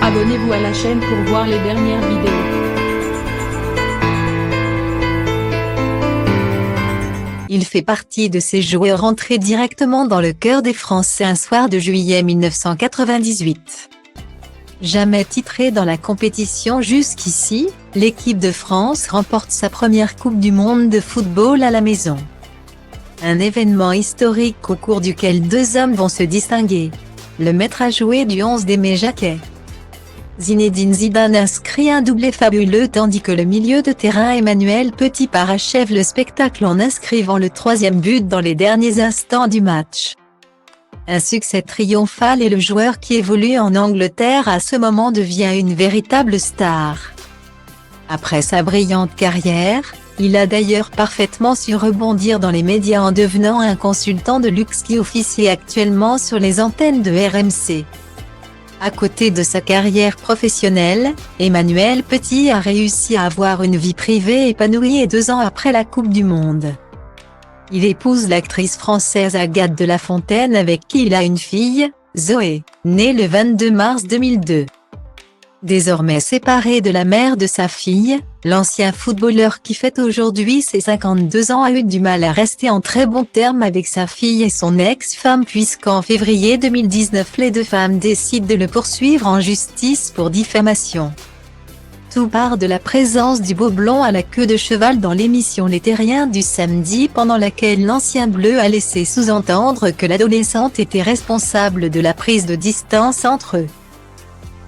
Abonnez-vous à la chaîne pour voir les dernières vidéos. Il fait partie de ces joueurs entrés directement dans le cœur des Français un soir de juillet 1998. Jamais titré dans la compétition jusqu'ici, l'équipe de France remporte sa première Coupe du Monde de football à la maison. Un événement historique au cours duquel deux hommes vont se distinguer. Le maître à jouer du 11 d'Aimé Jacquet. Zinedine Zidane inscrit un doublé fabuleux tandis que le milieu de terrain Emmanuel Petit parachève le spectacle en inscrivant le troisième but dans les derniers instants du match. Un succès triomphal et le joueur qui évolue en Angleterre à ce moment devient une véritable star. Après sa brillante carrière, il a d'ailleurs parfaitement su rebondir dans les médias en devenant un consultant de luxe qui officie actuellement sur les antennes de RMC. À côté de sa carrière professionnelle, Emmanuel Petit a réussi à avoir une vie privée épanouie et 2 ans après la Coupe du Monde. Il épouse l'actrice française Agathe de La Fontaine avec qui il a une fille, Zoé, née le 22 mars 2002. Désormais séparé de la mère de sa fille, l'ancien footballeur qui fête aujourd'hui ses 52 ans a eu du mal à rester en très bons termes avec sa fille et son ex-femme puisqu'en février 2019 les deux femmes décident de le poursuivre en justice pour diffamation. Tout part de la présence du beau blond à la queue de cheval dans l'émission Les Terriens du samedi pendant laquelle l'ancien bleu a laissé sous-entendre que l'adolescente était responsable de la prise de distance entre eux.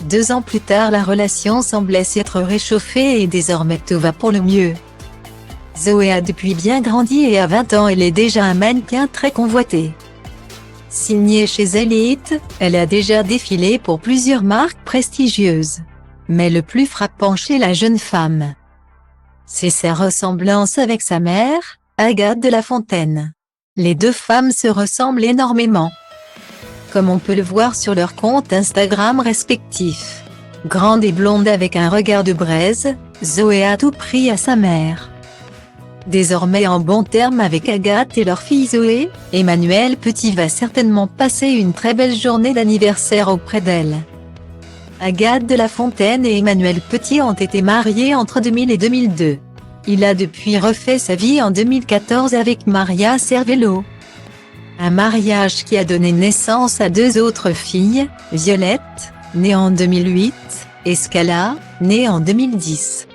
2 ans plus tard la relation semblait s'être réchauffée et désormais tout va pour le mieux. Zoé a depuis bien grandi et à 20 ans elle est déjà un mannequin très convoité. Signée chez Elite, elle a déjà défilé pour plusieurs marques prestigieuses. Mais le plus frappant chez la jeune femme, c'est sa ressemblance avec sa mère, Agathe de La Fontaine. Les deux femmes se ressemblent énormément, comme on peut le voir sur leurs comptes Instagram respectifs. Grande et blonde avec un regard de braise, Zoé a tout pris à sa mère. Désormais en bons termes avec Agathe et leur fille Zoé, Emmanuel Petit va certainement passer une très belle journée d'anniversaire auprès d'elle. Agathe de La Fontaine et Emmanuel Petit ont été mariés entre 2000 et 2002. Il a depuis refait sa vie en 2014 avec Maria Cervello. Un mariage qui a donné naissance à 2 autres filles, Violette, née en 2008, et Scala, née en 2010.